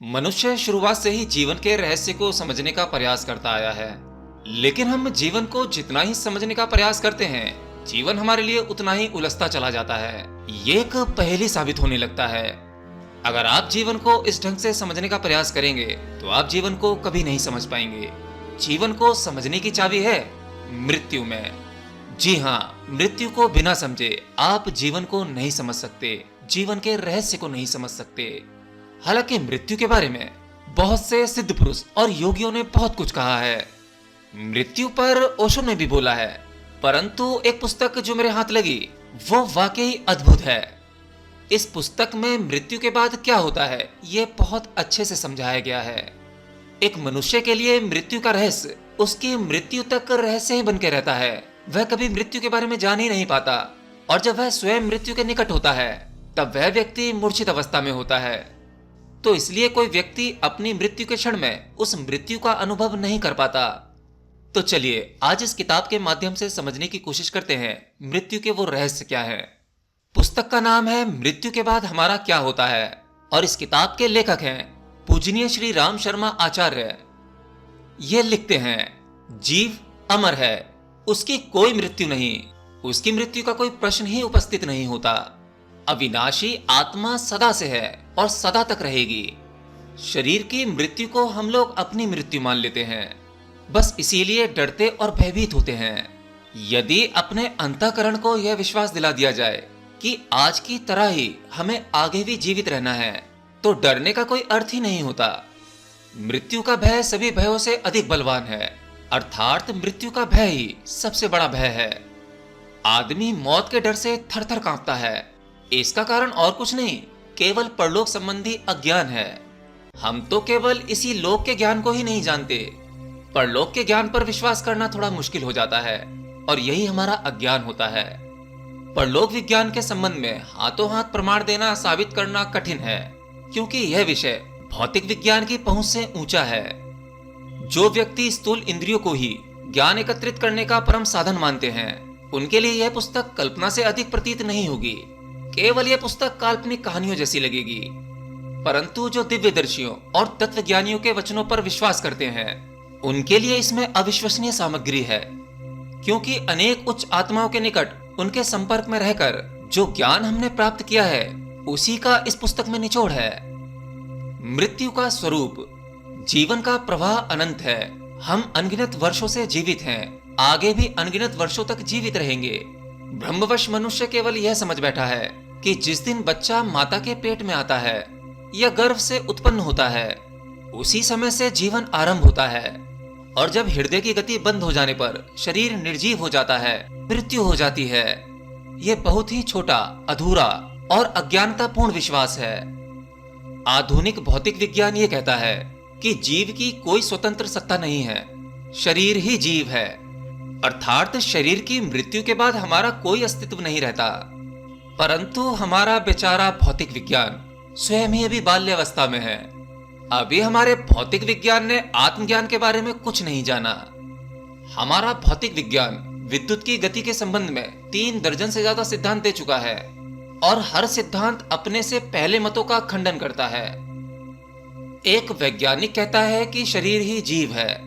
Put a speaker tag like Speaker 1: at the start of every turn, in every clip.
Speaker 1: मनुष्य शुरुआत से ही जीवन के रहस्य को समझने का प्रयास करता आया है, लेकिन हम जीवन को जितना ही समझने का प्रयास करते हैं, जीवन हमारे लिए उतना ही उलझता चला जाता है। ये एक पहेली साबित होने लगता है। अगर आप जीवन को इस ढंग से समझने का प्रयास करेंगे, तो आप जीवन को कभी नहीं समझ पाएंगे। जीवन को समझने की चाबी है मृत्यु में। जी हाँ, मृत्यु को बिना समझे आप जीवन को नहीं समझ सकते, जीवन के रहस्य को नहीं समझ सकते। हालांकि मृत्यु के बारे में बहुत से सिद्ध पुरुष और योगियों ने बहुत कुछ कहा है। मृत्यु पर ओशो ने भी बोला है, परंतु एक पुस्तक जो मेरे हाथ लगी वो वाकई अद्भुत है। इस पुस्तक में मृत्यु के बाद क्या होता है ये बहुत अच्छे से समझाया गया है। एक मनुष्य के लिए मृत्यु का रहस्य उसकी मृत्यु तक रहस्य ही बन के रहता है। वह कभी मृत्यु के बारे में जान ही नहीं पाता, और जब वह स्वयं मृत्यु के निकट होता है तब वह व्यक्ति मूर्छित अवस्था में होता है। तो इसलिए कोई व्यक्ति अपनी मृत्यु के क्षण में उस मृत्यु का अनुभव नहीं कर पाता। तो चलिए आज इस किताब के माध्यम से समझने की कोशिश करते हैं मृत्यु के वो रहस्य क्या है। पुस्तक का नाम है मृत्यु के बाद हमारा क्या होता है, और इस किताब के लेखक हैं पूजनीय श्री राम शर्मा आचार्य। ये लिखते हैं, जीव अमर है, उसकी कोई मृत्यु नहीं, उसकी मृत्यु का कोई प्रश्न ही उपस्थित नहीं होता। अविनाशी आत्मा सदा से है और सदा तक रहेगी। शरीर की मृत्यु को हम लोग अपनी मृत्यु मान लेते हैं, बस इसीलिए डरते और भयभीत होते हैं। यदि अपने अंतःकरण को यह विश्वास दिला दिया जाए कि आज की तरह ही हमें आगे भी जीवित रहना है, तो डरने का कोई अर्थ ही नहीं होता। मृत्यु का भय सभी भयों से अधिक बलवान है, अर्थात मृत्यु का भय ही सबसे बड़ा भय है। आदमी मौत के डर से थर-थर कांपता है। इसका कारण और कुछ नहीं, केवल परलोक संबंधी अज्ञान है। हम तो केवल इसी लोक के ज्ञान को ही नहीं जानते, परलोक के ज्ञान पर विश्वास करना थोड़ा मुश्किल हो जाता है, और यही हमारा अज्ञान होता है। परलोक विज्ञान के संबंध में हाथों हाथ प्रमाण देना साबित करना कठिन है, क्योंकि यह विषय भौतिक विज्ञान की पहुंच से ऊंचा है। जो व्यक्ति स्थूल इंद्रियों को ही ज्ञान एकत्रित करने का परम साधन मानते हैं, उनके लिए यह पुस्तक कल्पना से अधिक प्रतीत नहीं होगी। केवल यह पुस्तक काल्पनिक कहानियों जैसी लगेगी। परंतु जो दिव्यदर्शियों और तत्वज्ञानियों के वचनों पर विश्वास करते हैं, उनके लिए इसमें अविश्वसनीय सामग्री है, क्योंकि अनेक उच्च आत्माओं के निकट उनके संपर्क में रहकर जो ज्ञान हमने प्राप्त किया है, उसी का इस पुस्तक में निचोड़ है। मृत्यु का स्वरूप, जीवन का प्रवाह अनंत है। हम अनगिनत वर्षों से जीवित हैं, आगे भी अनगिनत वर्षों तक जीवित रहेंगे। ब्रह्मवश मनुष्य केवल यह समझ बैठा है कि जिस दिन बच्चा माता के पेट में आता है या गर्भ से उत्पन्न होता है, उसी समय से जीवन आरंभ होता है, और जब हृदय की गति बंद हो जाने पर शरीर निर्जीव हो जाता है, मृत्यु हो जाती है। यह बहुत ही छोटा, अधूरा और अज्ञानतापूर्ण विश्वास है। आधुनिक भौतिक विज्ञान ये कहता है कि जीव की कोई स्वतंत्र सत्ता नहीं है, शरीर ही जीव है, अर्थात शरीर की मृत्यु के बाद हमारा कोई अस्तित्व नहीं रहता। परंतु हमारा बेचारा भौतिक विज्ञान स्वयं ही अभी बाल्यावस्था में है। अभी हमारे भौतिक विज्ञान ने आत्मज्ञान के बारे में कुछ नहीं जाना। हमारा भौतिक विज्ञान विद्युत की गति के संबंध में 3 दर्जन से ज्यादा सिद्धांत दे चुका है, और हर सिद्धांत अपने से पहले मतों का खंडन करता है। एक वैज्ञानिक कहता है कि शरीर ही जीव है,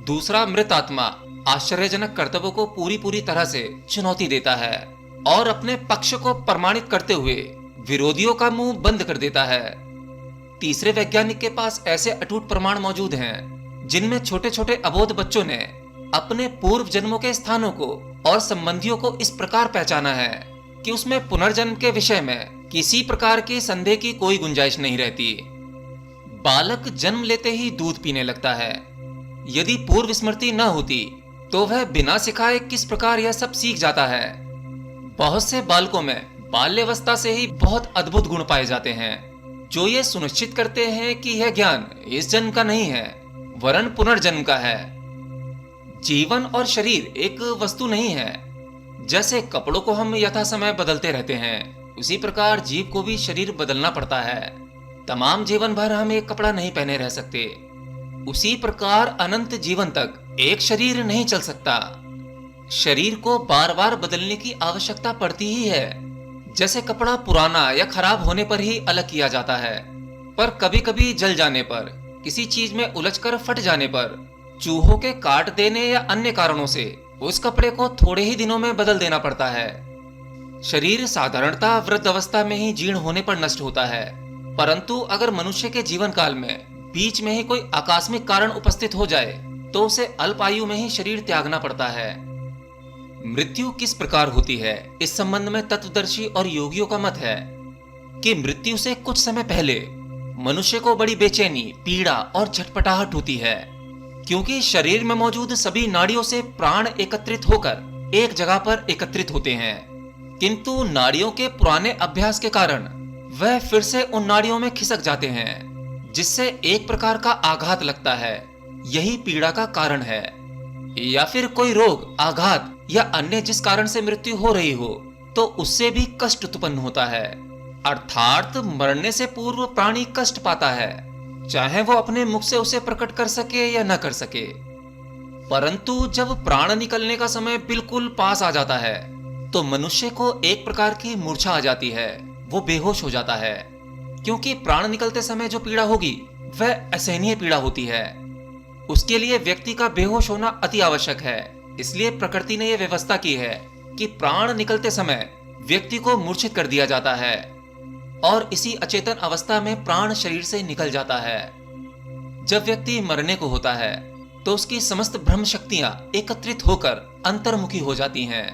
Speaker 1: दूसरा मृत आत्मा आश्चर्यजनक कर्तव्यों को पूरी तरह से चुनौती देता है और अपने पक्ष को प्रमाणित करते हुए विरोधियों का मुंह बंद कर देता है। तीसरे वैज्ञानिक के पास ऐसे अटूट प्रमाण मौजूद हैं, जिनमें छोटे छोटे अबोध बच्चों ने अपने पूर्व जन्मों के स्थानों को और संबंधियों को इस प्रकार पहचाना है कि उसमें पुनर्जन्म के विषय में किसी प्रकार की संदेह की कोई गुंजाइश नहीं रहती। बालक जन्म लेते ही दूध पीने लगता है। यदि पूर्व स्मृति न होती तो वह बिना सिखाए किस प्रकार यह सब सीख जाता है। बहुत से बालकों में बाल्यावस्था से ही बहुत अद्भुत गुण पाए जाते हैं, जो ये सुनिश्चित करते हैं कि यह ज्ञान इस जन्म का नहीं है, वरन पुनर्जन्म का है। जीवन और शरीर एक वस्तु नहीं है। जैसे कपड़ों को हम यथा समय बदलते रहते हैं, उसी प्रकार जीव को भी शरीर बदलना पड़ता है। तमाम जीवन भर हम एक कपड़ा नहीं पहने रह सकते। उसी प्रकार अनंत जीवन तक एक शरीर नहीं चल सकता। शरीर को बार बार बदलने की आवश्यकता पड़ती ही है। जैसे कपड़ा पुराना या खराब होने पर ही अलग किया जाता है, पर कभी कभी जल जाने पर, किसी चीज में उलझकर फट जाने पर, चूहों के काट देने या अन्य कारणों से उस कपड़े को थोड़े ही दिनों में बदल देना पड़ता है। शरीर साधारणतः वृद्ध अवस्था में ही जीर्ण होने पर नष्ट होता है, परंतु अगर मनुष्य के जीवन काल में बीच में ही कोई आकस्मिक कारण उपस्थित हो जाए तो उसे अल्प आयु में ही शरीर त्यागना पड़ता है। मृत्यु किस प्रकार होती है, इस संबंध में तत्वदर्शी और योगियों का मत है कि मृत्यु से कुछ समय पहले मनुष्य को बड़ी बेचैनी, पीड़ा और झटपटाहट होती है, क्योंकि शरीर में मौजूद सभी नाड़ियों से प्राण एकत्रित होकर एक जगह पर एकत्रित होते हैं, किंतु नाड़ियों के पुराने अभ्यास के कारण वह फिर से उन नाड़ियों में खिसक जाते हैं, जिससे एक प्रकार का आघात लगता है। यही पीड़ा का कारण है। या फिर कोई रोग, आघात या अन्य जिस कारण से मृत्यु हो रही हो तो उससे भी कष्ट उत्पन्न होता है, अर्थात मरने से पूर्व प्राणी कष्ट पाता है, चाहे वो अपने मुख से उसे प्रकट कर सके या न कर सके। परंतु जब प्राण निकलने का समय बिल्कुल पास आ जाता है तो मनुष्य को एक प्रकार की मूर्छा आ जाती है, वो बेहोश हो जाता है, क्योंकि प्राण निकलते समय जो पीड़ा होगी वह असहनीय पीड़ा होती है। उसके लिए व्यक्ति का बेहोश होना अति आवश्यक है। इसलिए प्रकृति ने यह व्यवस्था की है कि प्राण निकलते समय व्यक्ति को मूर्छित कर दिया जाता है और इसी अचेतन अवस्था में प्राण शरीर से निकल जाता है। जब व्यक्ति मरने को होता है तो उसकी समस्त ब्रह्म शक्तियां एकत्रित होकर अंतर्मुखी हो जाती हैं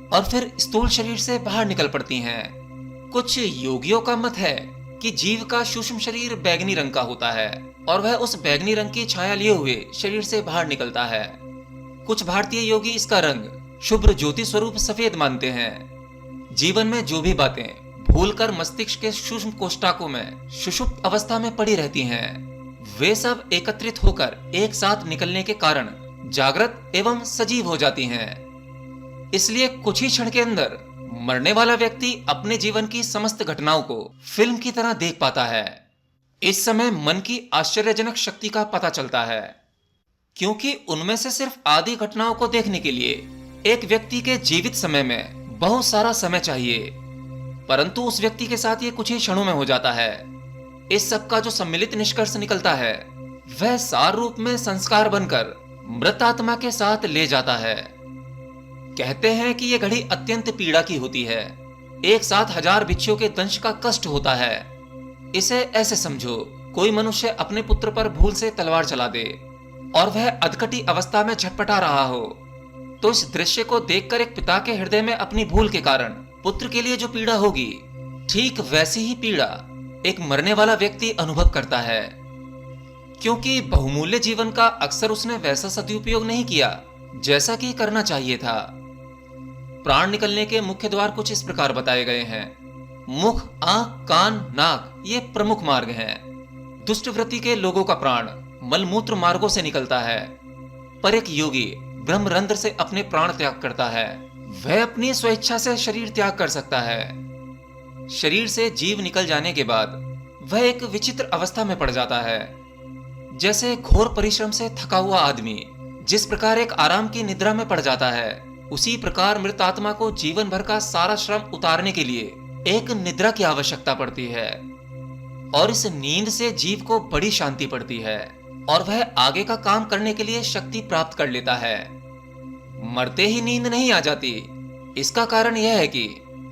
Speaker 1: और फिर स्थूल शरीर से बाहर निकल पड़ती हैं। कुछ योगियों का मत है कि जीव का सूक्ष्म शरीर बैगनी रंग का होता है और वह उस बैगनी रंग की छाया लिए हुए शरीर से बाहर निकलता है। कुछ भारतीय योगी इसका रंग शुभ्र ज्योति स्वरूप सफेद मानते हैं। जीवन में जो भी बातें भूलकर मस्तिष्क के सूक्ष्म कोष्ठाकों में सुषुप्त अवस्था में पड़ी रहती हैं, वे सब एकत्रित होकर एक साथ निकलने के कारण जागृत एवं सजीव हो जाती हैं। इसलिए कुछ ही क्षण के अंदर मरने वाला व्यक्ति अपने जीवन की समस्त घटनाओं को फिल्म की तरह देख पाता है। इस समय मन की आश्चर्यजनक शक्ति का पता चलता है, क्योंकि उनमें से सिर्फ आधी घटनाओं को देखने के लिए एक व्यक्ति के जीवित समय में बहुत सारा समय चाहिए, परंतु उस व्यक्ति के साथ ये कुछ ही क्षणों में हो जाता है। इस सब का जो सम्मिलित निष्कर्ष निकलता है वह सार रूप में संस्कार बनकर मृत आत्मा के साथ ले जाता है। कहते हैं कि यह घड़ी अत्यंत पीड़ा की होती है। एक साथ 1000 बिच्छुओं के दंश का कष्ट होता है। इसे ऐसे समझो, कोई मनुष्य अपने पुत्र पर भूल से तलवार चला दे और वह अधकटी अवस्था में झटपटा रहा हो, तो इस दृश्य को देखकर एक पिता के हृदय में अपनी भूल के कारण पुत्र के लिए जो पीड़ा होगी, ठीक वैसी ही पीड़ा एक मरने वाला व्यक्ति अनुभव करता है, क्योंकि बहुमूल्य जीवन का अक्सर उसने वैसा सदुपयोग नहीं किया जैसा कि करना चाहिए था। प्राण निकलने के मुख्य द्वार कुछ इस प्रकार बताए गए हैं। मुख, आंख, कान, नाक ये प्रमुख मार्ग हैं। दुष्ट वृत्ति के लोगों का प्राण मलमूत्र मार्गों से निकलता है, पर एक योगी ब्रह्मरंध्र से अपने प्राण त्याग करता है। वह अपनी स्वेच्छा से शरीर त्याग कर सकता है। शरीर से जीव निकल जाने के बाद वह एक विचित्र अवस्था में पड़ जाता है। जैसे घोर परिश्रम से थका हुआ आदमी जिस प्रकार एक आराम की निद्रा में पड़ जाता है, उसी प्रकार मृत आत्मा को जीवन भर का सारा श्रम उतारने के लिए एक निद्रा की आवश्यकता पड़ती है, और इस नींद से जीव को बड़ी शांति पड़ती है और वह आगे का काम करने के लिए शक्ति प्राप्त कर लेता है। मरते ही नींद नहीं आ जाती। इसका कारण यह है कि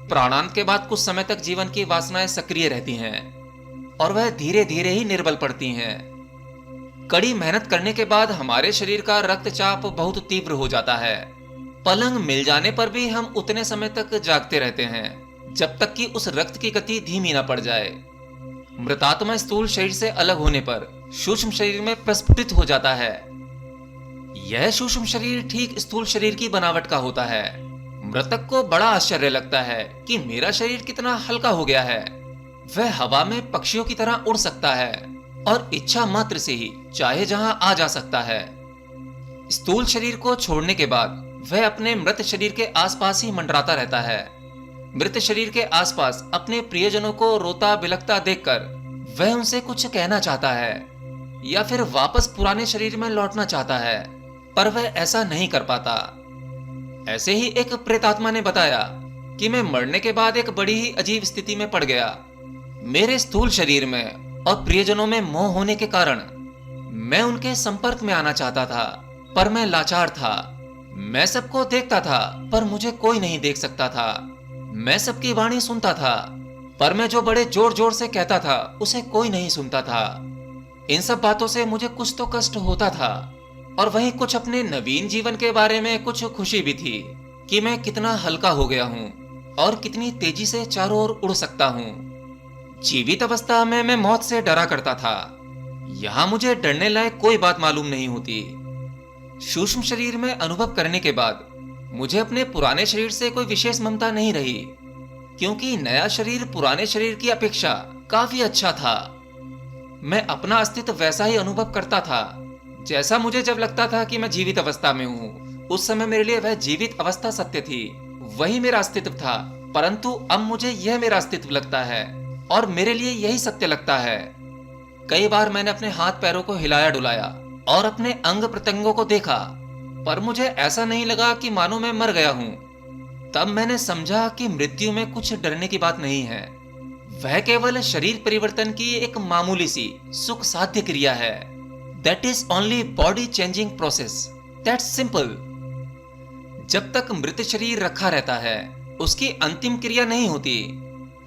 Speaker 1: प्राणांत के बाद कुछ समय तक जीवन की वासनाएं सक्रिय रहती हैं और वह धीरे धीरे ही निर्बल पड़ती हैं। कड़ी मेहनत करने के बाद हमारे शरीर का रक्तचाप बहुत तीव्र हो जाता है। पलंग मिल जाने पर भी हम उतने समय तक जागते रहते हैं जब तक कि उस रक्त की गति धीमी न पड़ जाए। मृतात्मा स्थूल शरीर से अलग होने पर सूक्ष्म शरीर में प्रस्फुटित हो जाता है। यह सूक्ष्म शरीर ठीक स्थूल शरीर की बनावट का होता है। मृतक को बड़ा आश्चर्य लगता है कि मेरा शरीर कितना हल्का हो गया है। वह हवा में पक्षियों की तरह उड़ सकता है और इच्छा मात्र से ही चाहे जहां आ जा सकता है। स्थूल शरीर को छोड़ने के बाद वह अपने मृत शरीर के आसपास ही मंडराता रहता है। मृत शरीर के आसपास अपने प्रियजनों को रोता बिलखता देखकर वह उनसे कुछ कहना चाहता है या फिर वापस पुराने शरीर में लौटना चाहता है, पर वह ऐसा नहीं कर पाता। ऐसे ही एक प्रेतात्मा ने बताया कि मैं मरने के बाद एक बड़ी ही अजीब स्थिति में पड़ गया। मेरे स्थूल शरीर में और प्रियजनों में मोह होने के कारण मैं उनके संपर्क में आना चाहता था, पर मैं लाचार था। मैं सबको देखता था, पर मुझे कोई नहीं देख सकता था। मैं सबकी वाणी सुनता था, पर मैं जो बड़े जोर जोर से कहता था उसे कोई नहीं सुनता था। इन सब बातों से मुझे कुछ तो कष्ट होता था, और वहीं कुछ अपने नवीन जीवन के बारे में कुछ खुशी भी थी कि मैं कितना हल्का हो गया हूँ और कितनी तेजी से चारों ओर उड़ सकता हूँ। जीवित अवस्था में मैं मौत से डरा करता था। यहाँ मुझे डरने लायक कोई बात मालूम नहीं होती। सूक्ष्म शरीर में अनुभव करने के बाद मुझे अपने पुराने शरीर से कोई विशेष ममता नहीं रही, क्योंकि नया शरीर पुराने शरीर की अपेक्षा काफी अच्छा था। मैं अपना अस्तित्व वैसा ही अनुभव करता था जैसा मुझे जब लगता था कि मैं जीवित अवस्था में हूँ। उस समय मेरे लिए वह जीवित अवस्था सत्य थी, वही मेरा अस्तित्व था। परंतु अब मुझे यह मेरा अस्तित्व लगता है और मेरे लिए यही सत्य लगता है। कई बार मैंने अपने हाथ पैरों को हिलाया डुलाया और अपने अंग प्रत्यंगों को देखा, पर मुझे ऐसा नहीं लगा कि मानो मैं मर गया हूँ। तब मैंने समझा कि मृत्यु में कुछ डरने की बात नहीं है, वह केवल शरीर परिवर्तन की एक मामूली सी सुख साध्य क्रिया है। That is only body changing process, that's simple. जब तक मृत शरीर रखा रहता है, उसकी अंतिम क्रिया नहीं होती,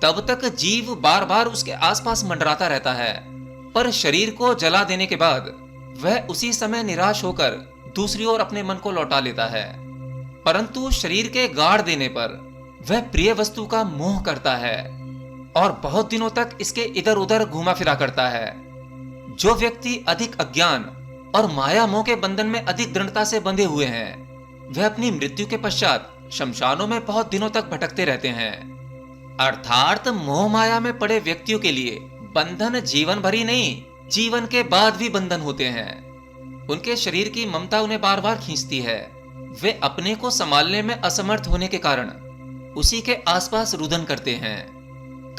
Speaker 1: तब तक जीव बार बार उसके आसपास मंडराता रहता है। पर शरीर को जला देने के बाद वह उसी समय निराश होकर दूसरी ओर अपने मन को लौटा लेता है। परंतु शरीर के गाड़ देने पर वह प्रिय वस्तु का मोह करता है और बहुत दिनों तक इसके इधर उधर घुमा फिरा करता है। जो व्यक्ति अधिक अज्ञान और माया मोह के बंधन में अधिक दृढ़ता से बंधे हुए हैं, वह अपनी मृत्यु के पश्चात शमशानों में बहुत दिनों तक भटकते रहते हैं। अर्थात मोह माया में पड़े व्यक्तियों के लिए बंधन जीवन भर ही नहीं, जीवन के बाद भी बंधन होते हैं। उनके शरीर की ममता उन्हें बार बार खींचती है। वे अपने को संभालने में असमर्थ होने के कारण उसी के आसपास रुदन करते हैं।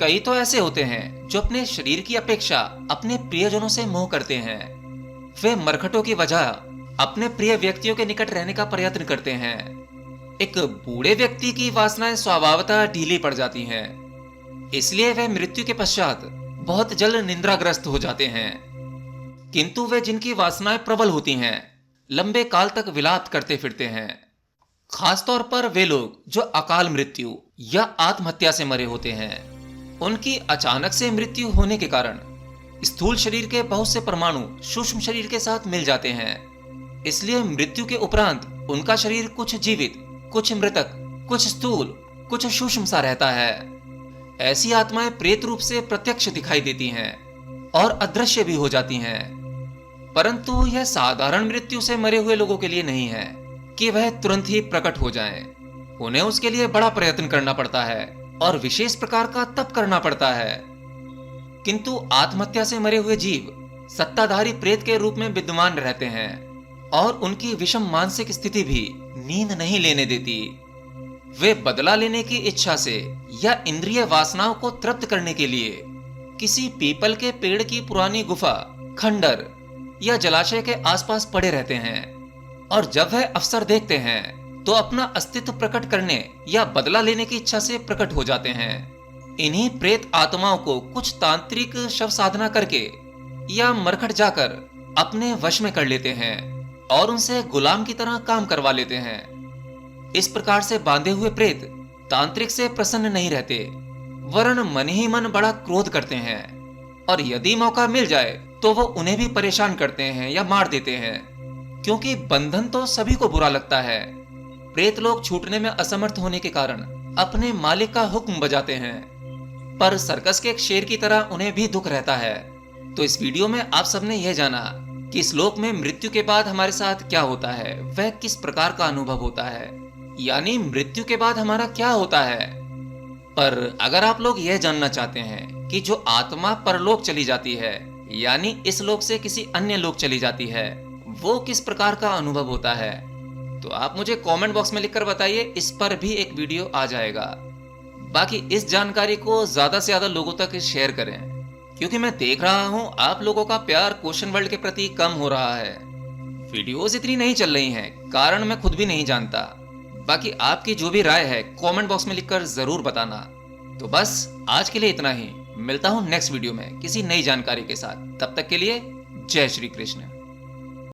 Speaker 1: कई तो ऐसे होते हैं जो अपने शरीर की अपेक्षा अपने प्रियजनों से मोह करते हैं। वे मरखटों की वजह अपने प्रिय व्यक्तियों के निकट रहने का प्रयत्न करते हैं। एक बूढ़े व्यक्ति की वासनाएं स्वभावतः ढीली पड़ जाती हैं, इसलिए वह मृत्यु के पश्चात बहुत जल्द निंद्राग्रस्त हो जाते हैं। किंतु वे जिनकी वासनाएं प्रबल होती हैं, लंबे काल तक विलाप करते फिरते हैं। खासतौर पर वे लोग जो अकाल मृत्यु या आत्महत्या से मरे होते हैं। उनकी अचानक से मृत्यु होने के कारण स्थूल शरीर के बहुत से परमाणु सूक्ष्म शरीर के साथ मिल जाते हैं। इसलिए मृत्यु के उपरांत उनका शरीर कुछ जीवित, कुछ मृतक, कुछ स्थूल, कुछ सूक्ष्म सा रहता है। ऐसी आत्माएं प्रेत रूप से प्रत्यक्ष दिखाई देती हैं और अदृश्य भी हो जाती हैं। परंतु यह साधारण मृत्यु से मरे हुए लोगों के लिए नहीं है कि वह तुरंत ही प्रकट हो जाएं। उन्हें उसके लिए बड़ा प्रयत्न करना पड़ता है और विशेष प्रकार का तप करना पड़ता है। किंतु आत्महत्या से मरे हुए जीव सत्ताधारी प्रेत के रूप में विद्यमान रहते हैं और उनकी विषम मानसिक स्थिति भी नींद नहीं लेने देती। वे बदला लेने की इच्छा से या इंद्रिय वासनाओं को तृप्त करने के लिए किसी पीपल के पेड़ की पुरानी गुफा, खंडर या जलाशय के आसपास पड़े रहते हैं, और जब वह अवसर देखते हैं तो अपना अस्तित्व प्रकट करने या बदला लेने की इच्छा से प्रकट हो जाते हैं। इन्हीं प्रेत आत्माओं को कुछ तांत्रिक शव साधना करके या मरखट जाकर अपने वश में कर लेते हैं और उनसे गुलाम की तरह काम करवा लेते हैं। इस प्रकार से बांधे हुए प्रेत तांत्रिक से प्रसन्न नहीं रहते, वरन मन ही मन बड़ा क्रोध करते हैं, और यदि मौका मिल जाए तो वो उन्हें भी परेशान करते हैं या मार देते हैं, क्योंकि बंधन तो सभी को बुरा लगता है। प्रेत लोग छूटने में असमर्थ होने के कारण अपने मालिक का हुक्म बजाते हैं, पर सर्कस के एक शेर की तरह उन्हें भी दुख रहता है। तो इस वीडियो में आप सबने यह जाना कि इस लोक में मृत्यु के बाद हमारे साथ क्या होता है, वह किस प्रकार का अनुभव होता है, यानी मृत्यु के बाद हमारा क्या होता है। पर अगर आप लोग यह जानना चाहते हैं कि जो आत्मा परलोक चली जाती है, यानी इस लोक से किसी अन्य लोक चली जाती है, वो किस प्रकार का अनुभव होता है, तो आप मुझे कमेंट बॉक्स में लिखकर बताइए। इस पर भी एक वीडियो आ जाएगा। बाकी इस जानकारी को ज्यादा से ज्यादा लोगों तक शेयर करें, क्योंकि मैं देख रहा हूं आप लोगों का प्यार क्वेश्चन वर्ल्ड के प्रति कम हो रहा है। वीडियोस इतनी नहीं चल रही हैं, कारण मैं खुद भी नहीं जानता। बाकी आपकी जो भी राय है कमेंट बॉक्स में लिखकर जरूर बताना। तो बस आज के लिए इतना ही। मिलता हूँ नेक्स्ट वीडियो में किसी नई जानकारी के साथ। तब तक के लिए जय श्री कृष्ण।